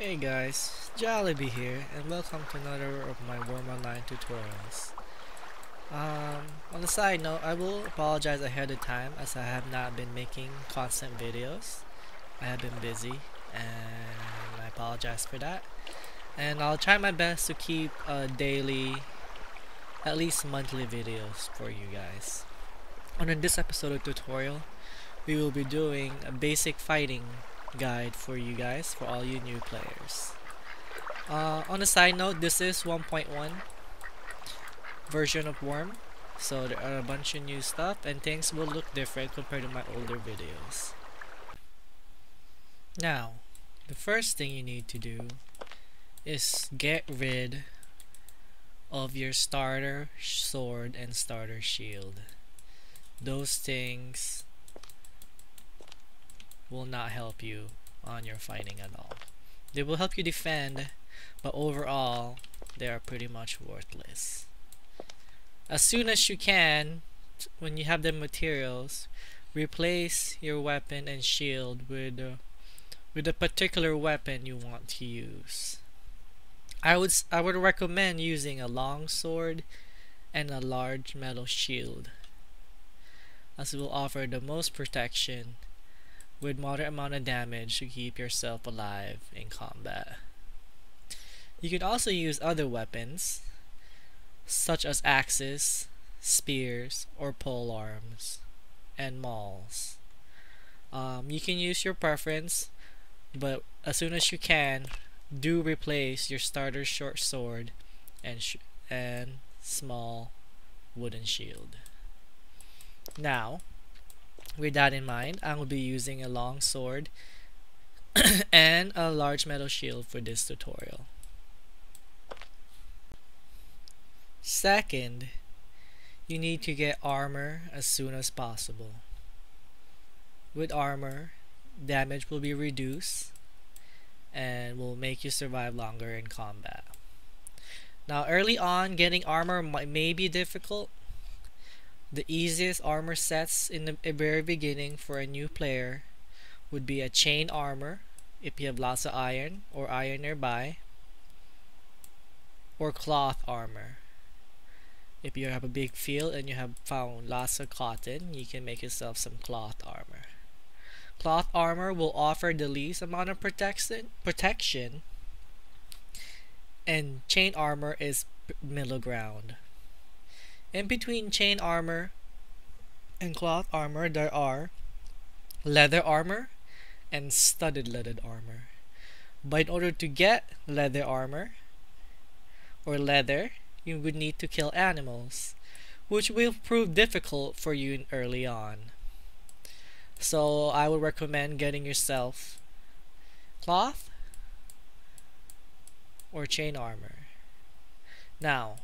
Hey guys, Jollibee here, and welcome to another of my Wurm Online tutorials. On a side note, I will apologize ahead of time as I have not been making constant videos. I have been busy, and I apologize for that. And I'll try my best to keep daily, at least monthly videos for you guys. On this episode of tutorial, we will be doing a basic fighting guide for you guys, for all you new players. On a side note, this is 1.1 version of Wurm, so there are a bunch of new stuff and things will look different compared to my older videos. Now, the first thing you need to do is get rid of your starter sword and starter shield. Those things will not help you on your fighting at all. They will help you defend, but overall, they are pretty much worthless. As soon as you can, when you have the materials, replace your weapon and shield with a particular weapon you want to use. I would recommend using a long sword and a large metal shield, as it will offer the most protection with moderate amount of damage to keep yourself alive in combat. You can also use other weapons such as axes, spears, or pole arms, and mauls. You can use your preference, but as soon as you can, do replace your starter short sword and small wooden shield. Now, with that in mind, I will be using a long sword and a large metal shield for this tutorial. Second, you need to get armor as soon as possible. With armor, damage will be reduced and will make you survive longer in combat. Now, early on, getting armor may be difficult. The easiest armor sets in the very beginning for a new player would be a chain armor if you have lots of iron or iron nearby, or cloth armor. If you have a big field and you have found lots of cotton, you can make yourself some cloth armor. Cloth armor will offer the least amount of protection, and chain armor is middle ground. In between chain armor and cloth armor, there are leather armor and studded leather armor. But in order to get leather armor or leather, you would need to kill animals, which will prove difficult for you early on. So I would recommend getting yourself cloth or chain armor. Now,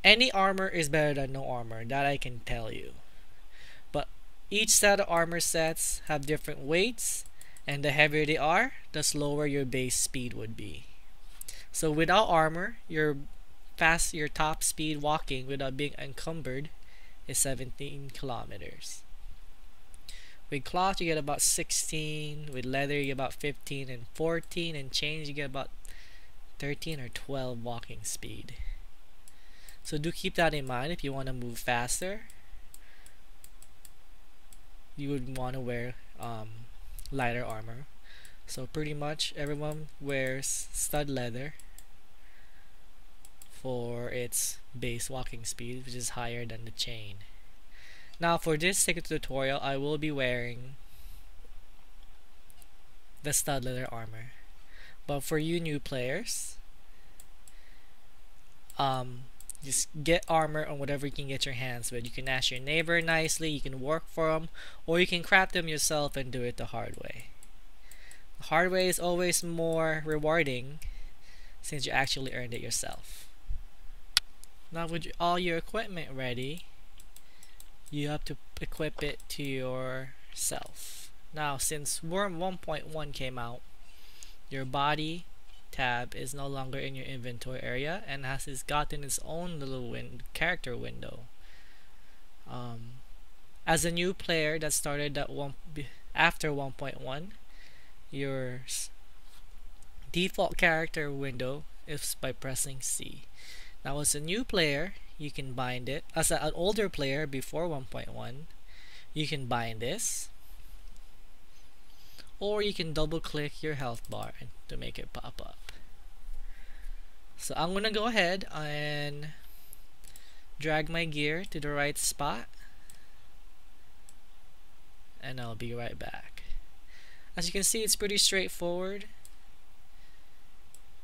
any armor is better than no armor, that I can tell you. But each set of armor sets have different weights, and the heavier they are, the slower your base speed would be. So without armor, your top speed walking without being encumbered is 17 kilometers. With cloth you get about 16, with leather you get about 15 and 14, and chains you get about 13 or 12 walking speed. So do keep that in mind. If you want to move faster, you would want to wear lighter armor. So pretty much everyone wears stud leather for its base walking speed, which is higher than the chain. Now for this particular tutorial, I will be wearing the stud leather armor. But for you new players, just get armor on whatever you can get your hands with. You can ask your neighbor nicely, you can work for them, or you can craft them yourself and do it the hard way. The hard way is always more rewarding since you actually earned it yourself. Now with all your equipment ready, you have to equip it to yourself. Now since Wurm 1.1 came out, your body tab is no longer in your inventory area and has gotten its own little character window. As a new player that started after 1.1, your default character window is by pressing C. Now as a new player, you can bind it. As an older player before 1.1, you can bind this, or you can double click your health bar to make it pop up. So I'm gonna go ahead and drag my gear to the right spot, and I'll be right back. As you can see, it's pretty straightforward.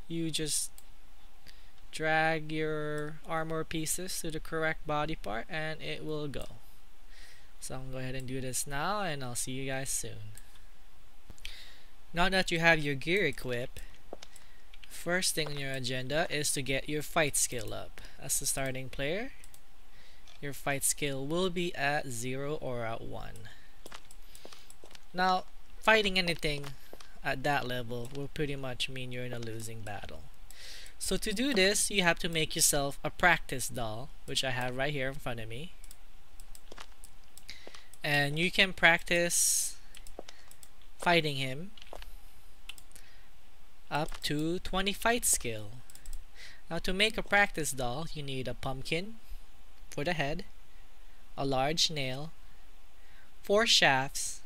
You just drag your armor pieces to the correct body part and it will go. So I'm gonna go ahead and do this now, and I'll see you guys soon. Now that you have your gear equipped, first thing on your agenda is to get your fight skill up. As a starting player, your fight skill will be at 0 or at 1. Now, fighting anything at that level will pretty much mean you're in a losing battle. So to do this, you have to make yourself a practice doll, which I have right here in front of me. And you can practice fighting him up to 20 fight skill. Now to make a practice doll, you need a pumpkin for the head, a large nail, 4 shafts,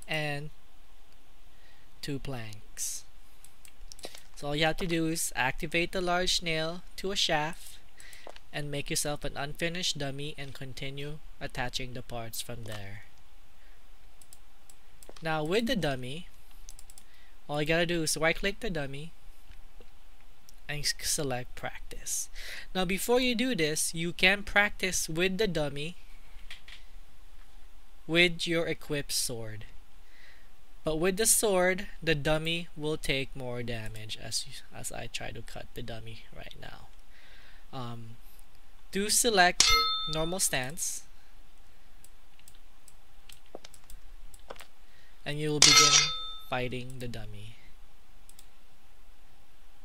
and 2 planks. So all you have to do is activate the large nail to a shaft and make yourself an unfinished dummy and continue attaching the parts from there. Now with the dummy, all you gotta do is right click the dummy and select practice. Now before you do this, you can practice with the dummy with your equipped sword. But with the sword, the dummy will take more damage as I try to cut the dummy right now. Do select normal stance, and you will begin fighting the dummy.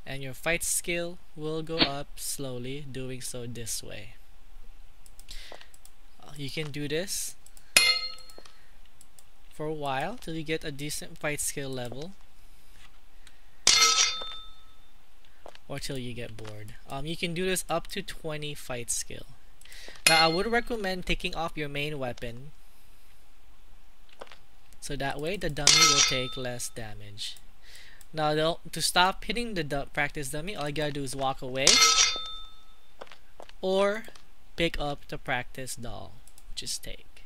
And your fight skill will go up slowly, doing so this way. You can do this for a while till you get a decent fight skill level, or till you get bored. You can do this up to 20 fight skill. Now I would recommend taking off your main weapon, so that way the dummy will take less damage. Now to stop hitting the practice dummy, all you gotta do is walk away or pick up the practice doll, which is take,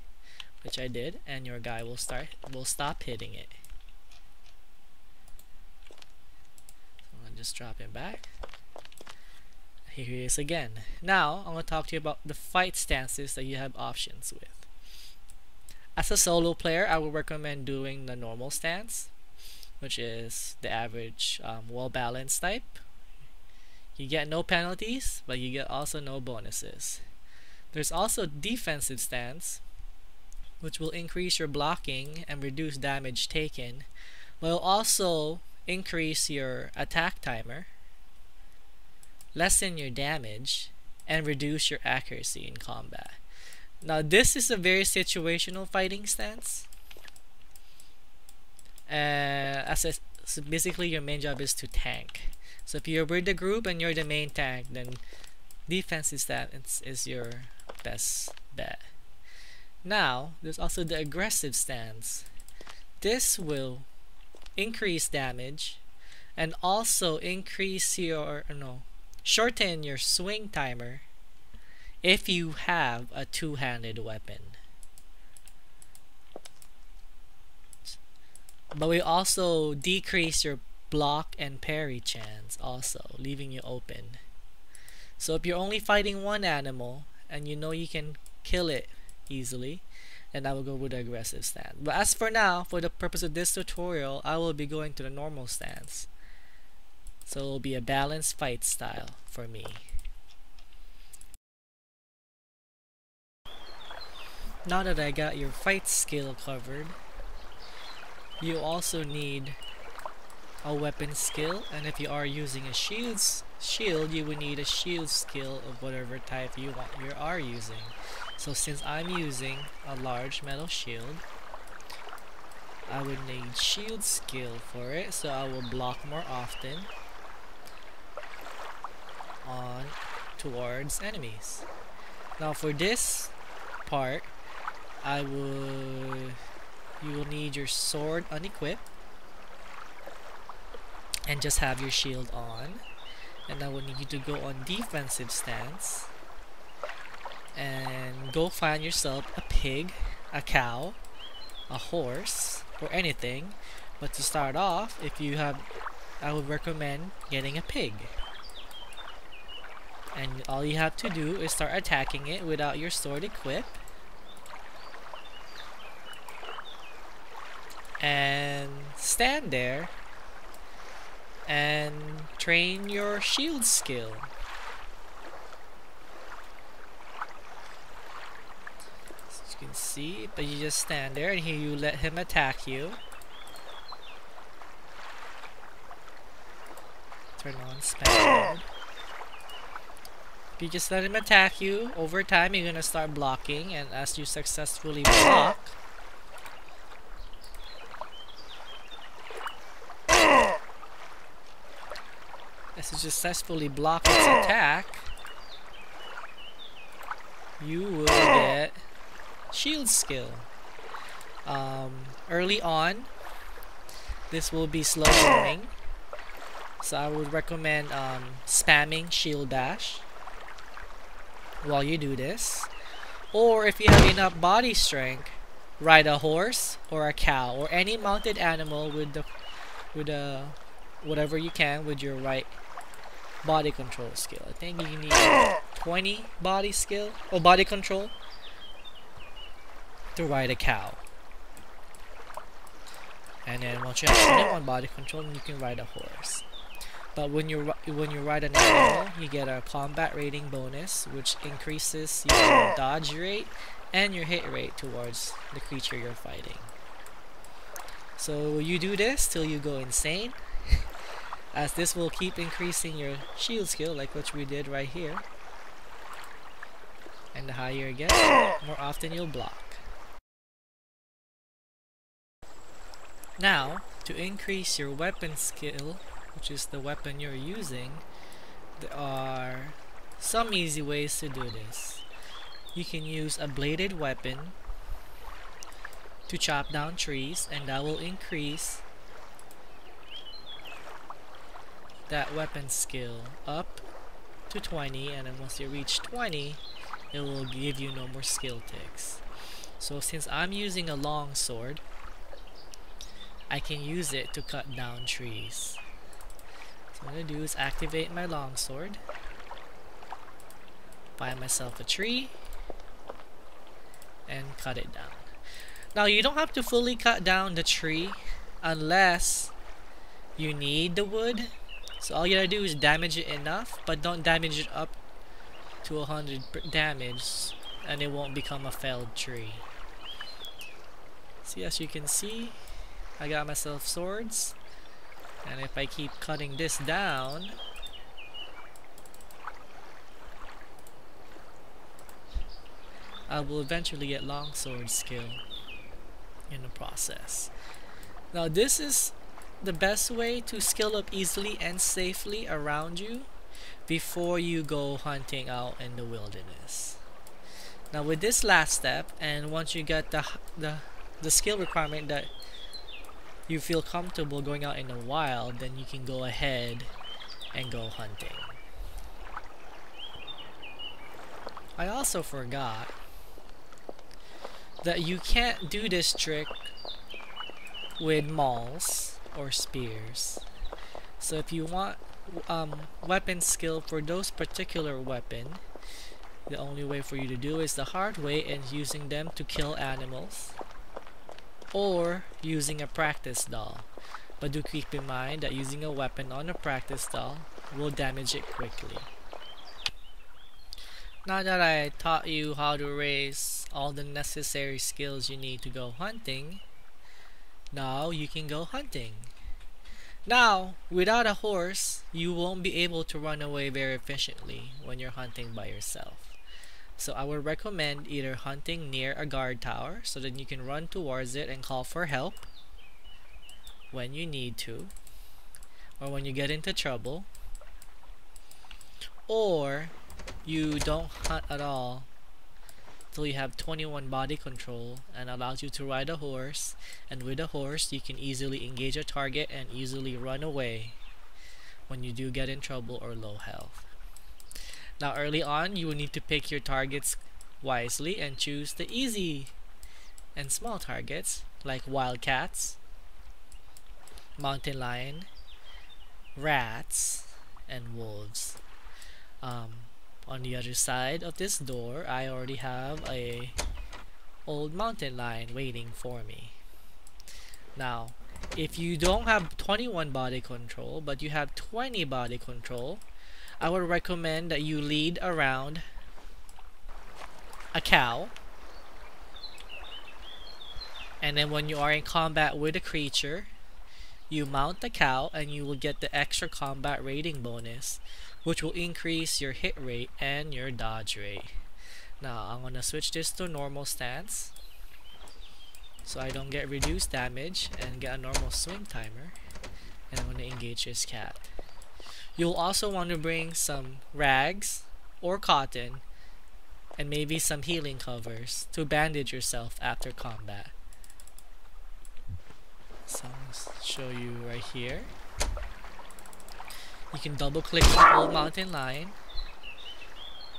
which I did, and your guy will stop hitting it. So I'll just drop him back. Here he is again. Now I'm going to talk to you about the fight stances that you have options with. As a solo player, I would recommend doing the normal stance, which is the average wall balance type. You get no penalties, but you get also no bonuses. There's also defensive stance, which will increase your blocking and reduce damage taken, but will also increase your attack timer, lessen your damage, and reduce your accuracy in combat. Now this is a very situational fighting stance. So basically your main job is to tank. So if you're with the group and you're the main tank, then defensive stance is your best bet. Now there's also the aggressive stance. This will increase damage and also shorten your swing timer if you have a two-handed weapon. But we also decrease your block and parry chance also, leaving you open. So if you're only fighting one animal and you know you can kill it easily, then I will go with the aggressive stance. But as for now, for the purpose of this tutorial, I will be going to the normal stance. So it will be a balanced fight style for me. Now that I got your fight skill covered, you also need a weapon skill, and if you are using a shield, you would need a shield skill of whatever type you are using. So since I'm using a large metal shield, I would need shield skill for it, so I will block more often on towards enemies. Now for this part, you will need your sword unequipped and just have your shield on, and I will need you to go on defensive stance and go find yourself a pig, a cow, a horse, or anything. But to start off, I would recommend getting a pig. And all you have to do is start attacking it without your sword equipped. And stand there and train your shield skill. As you can see, but you just stand there and here you let him attack you. Turn on spam mode. If you just let him attack you, over time you're gonna start blocking, and as you successfully block, its attack, you will get shield skill. Early on, this will be slow going, so I would recommend spamming shield dash while you do this. Or if you have enough body strength, ride a horse or a cow or any mounted animal with whatever you can with your right body control skill. I think you need 20 body skill or body control to ride a cow. And then once you have 21 body control, you can ride a horse. But when you ride an animal, you get a combat rating bonus, which increases your dodge rate and your hit rate towards the creature you're fighting. So you do this till you go insane, as this will keep increasing your shield skill, like what we did right here. And the higher you get, more often you'll block. Now, to increase your weapon skill, which is the weapon you're using, there are some easy ways to do this. You can use a bladed weapon to chop down trees, and that will increase that weapon skill up to 20, and then once you reach 20, it will give you no more skill ticks. So since I'm using a long sword, I can use it to cut down trees. So what I'm gonna do is activate my longsword, find myself a tree, and cut it down. Now you don't have to fully cut down the tree unless you need the wood. So all you gotta do is damage it enough, but don't damage it up to 100 damage, and it won't become a felled tree. See, as you can see, I got myself swords. And if I keep cutting this down, I will eventually get longsword skill in the process. Now this is the best way to skill up easily and safely around you before you go hunting out in the wilderness. Now with this last step, and once you get the skill requirement that you feel comfortable going out in the wild, then you can go ahead and go hunting. I also forgot that you can't do this trick with mauls or spears. So if you want weapon skill for those particular weapon, the only way for you to do is the hard way, and using them to kill animals, or using a practice doll. But do keep in mind that using a weapon on a practice doll will damage it quickly. Now that I taught you how to raise all the necessary skills you need to go hunting, now you can go hunting. Now, without a horse, you won't be able to run away very efficiently when you're hunting by yourself. So I would recommend either hunting near a guard tower so that you can run towards it and call for help, when you need to, or when you get into trouble, or you don't hunt at all till you have 21 body control and allows you to ride a horse, and with a horse you can easily engage a target and easily run away when you do get in trouble or low health. Now early on you will need to pick your targets wisely and choose the easy and small targets like wildcats, mountain lion, rats, and wolves. On the other side of this door, I already have a old mountain lion waiting for me. Now, if you don't have 21 body control, but you have 20 body control, I would recommend that you lead around a cow. And then when you are in combat with a creature, you mount the cow and you will get the extra combat rating bonus, which will increase your hit rate and your dodge rate. Now I'm gonna switch this to normal stance so I don't get reduced damage and get a normal swing timer, and I'm gonna engage this cat. You'll also want to bring some rags or cotton and maybe some healing covers to bandage yourself after combat. So I'll show you right here. You can double click the old mountain lion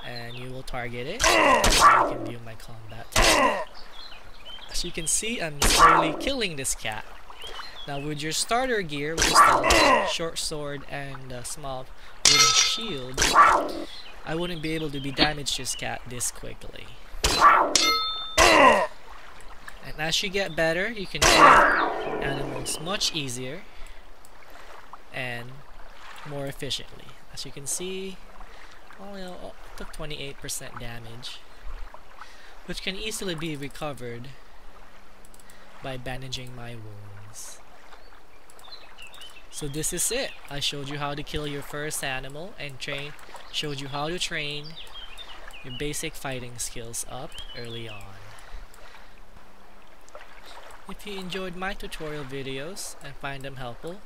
and you will target it. And you can view my combat tab. As you can see, I'm slowly killing this cat. Now with your starter gear, which is the short sword and a small wooden shield, I wouldn't be able to damage this cat this quickly. And as you get better, you can kill animals much easier and more efficiently. As you can see, it took 28% damage, which can easily be recovered by bandaging my wounds. So this is it. I showed you how to kill your first animal and showed you how to train your basic fighting skills up early on. If you enjoyed my tutorial videos and find them helpful,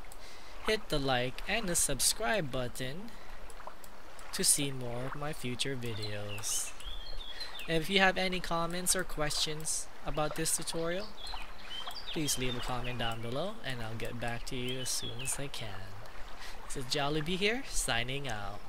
hit the like and the subscribe button to see more of my future videos. And if you have any comments or questions about this tutorial, please leave a comment down below and I'll get back to you as soon as I can. This is Jollibee here, signing out.